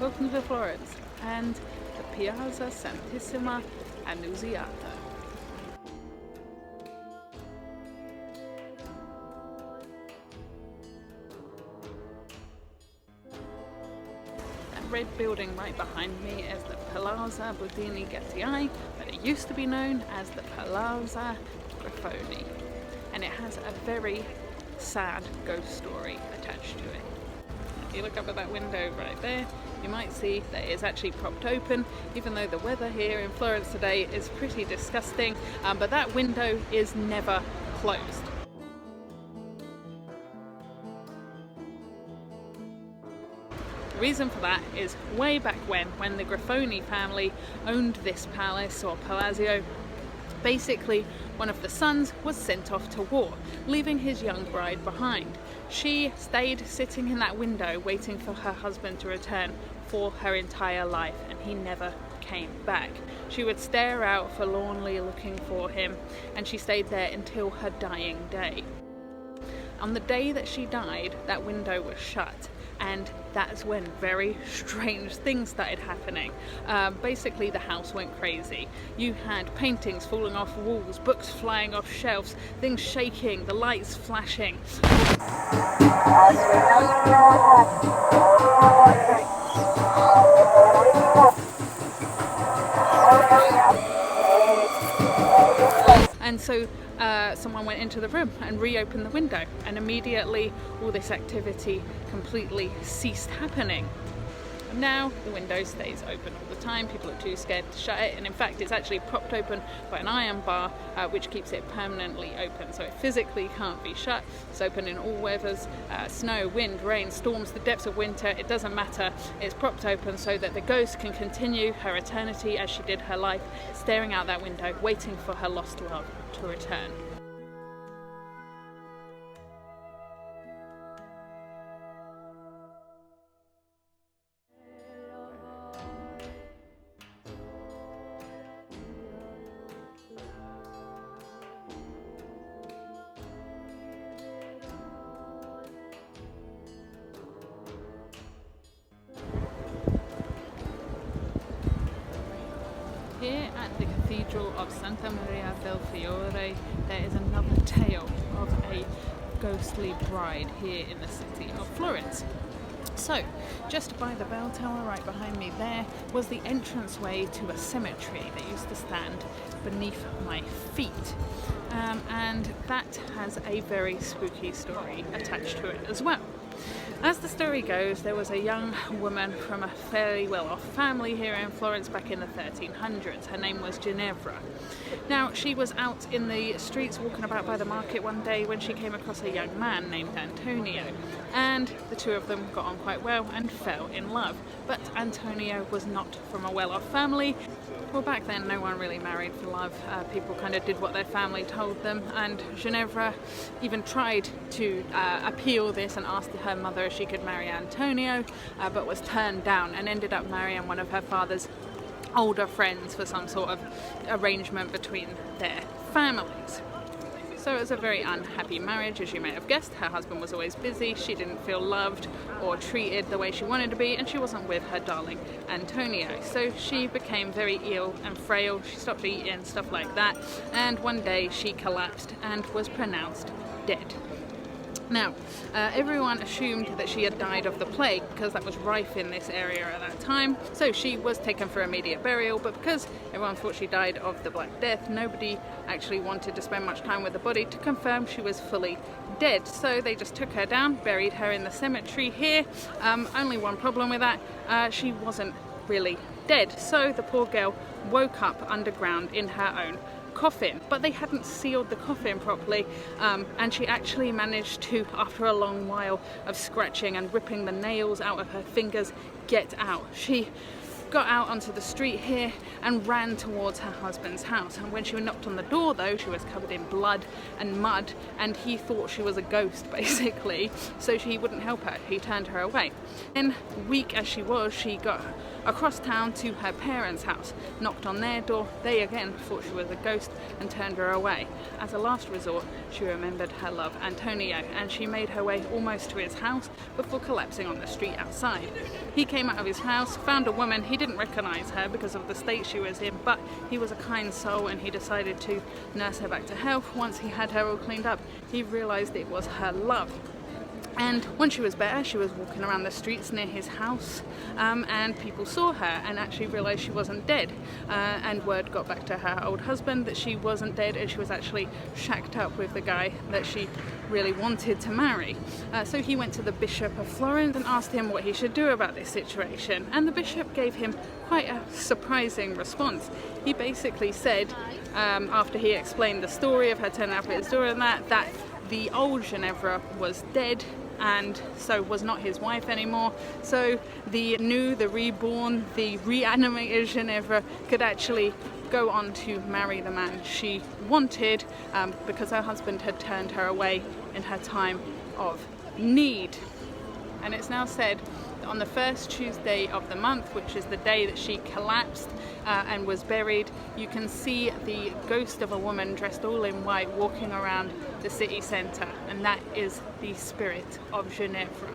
welcome to Florence and the Piazza Santissima Annunziata. That red building right behind me is the Palazzo Budini Gattiai, but it used to be known as the Palazzo Grifoni, and it has a very sad ghost story attached to it. If you look up at that window right there, you might see that it's actually propped open, even though the weather here in Florence today is pretty disgusting, but that window is never closed. The reason for that is way back when the Grifoni family owned this palace or palazzo, basically one of the sons was sent off to war, leaving his young bride behind. She stayed sitting in that window waiting for her husband to return for her entire life, and he never came back. She would stare out forlornly looking for him, and she stayed there until her dying day. On the day that she died, that window was shut, and that's when very strange things started happening. Basically the house went crazy. You had paintings falling off walls, books flying off shelves, things shaking, the lights flashing. And so someone went into the room and reopened the window, and immediately all this activity completely ceased happening. Now the window stays open all the time. People are too scared to shut it, and in fact it's actually propped open by an iron bar which keeps it permanently open, so it physically can't be shut. It's open in all weathers, snow, wind, rain, storms, the depths of winter, it doesn't matter. It's propped open so that the ghost can continue her eternity as she did her life, staring out that window waiting for her lost love to return. Here at the Cathedral of Santa Maria del Fiore, there is another tale of a ghostly bride here in the city of Florence. So, just by the bell tower right behind me there was the entranceway to a cemetery that used to stand beneath my feet. And that has a very spooky story attached to it as well. As the story goes, there was a young woman from a fairly well-off family here in Florence back in the 1300s. Her name was Ginevra. Now, she was out in the streets walking about by the market one day when she came across a young man named Antonio, and the two of them got on quite well and fell in love. But Antonio was not from a well-off family. Well, back then no one really married for love. People kind of did what their family told them, and Ginevra even tried to appeal this and asked her mother if she could marry Antonio, but was turned down and ended up marrying one of her father's older friends for some sort of arrangement between their families. So it was a very unhappy marriage, as you may have guessed. Her husband was always busy, she didn't feel loved or treated the way she wanted to be, and she wasn't with her darling Antonio. So she became very ill and frail, she stopped eating, stuff like that, and one day she collapsed and was pronounced dead. Now, everyone assumed that she had died of the plague because that was rife in this area at that time, so she was taken for immediate burial, but because everyone thought she died of the Black Death, nobody actually wanted to spend much time with the body to confirm she was fully dead. So they just took her down, buried her in the cemetery here. Only one problem with that, she wasn't really dead, so the poor girl woke up underground in her own coffin, but they hadn't sealed the coffin properly, and she actually managed to, after a long while of scratching and ripping the nails out of her fingers, get out. She got out onto the street here and ran towards her husband's house, and when she knocked on the door though, she was covered in blood and mud, and he thought she was a ghost basically, so he wouldn't help her. He turned her away. And weak as she was, she got across town to her parents' house, knocked on their door. They again thought she was a ghost and turned her away. As a last resort, she remembered her love Antonio, and she made her way almost to his house before collapsing on the street outside. He came out of his house, found a woman. He didn't recognize her because of the state she was in, but he was a kind soul and he decided to nurse her back to health. Once he had her all cleaned up, he realized it was her love. And when she was better, she was walking around the streets near his house, and people saw her and actually realised she wasn't dead. And word got back to her old husband that she wasn't dead and she was actually shacked up with the guy that she really wanted to marry. So he went to the Bishop of Florence and asked him what he should do about this situation. And the bishop gave him quite a surprising response. He basically said, after he explained the story of her turning up at his door and that the old Ginevra was dead and so was not his wife anymore. So the new, the reborn, the reanimated Ginevra could actually go on to marry the man she wanted, because her husband had turned her away in her time of need. And it's now said that on the first Tuesday of the month, which is the day that she collapsed and was buried, you can see the ghost of a woman dressed all in white walking around the city centre, and that is the spirit of Ginevra.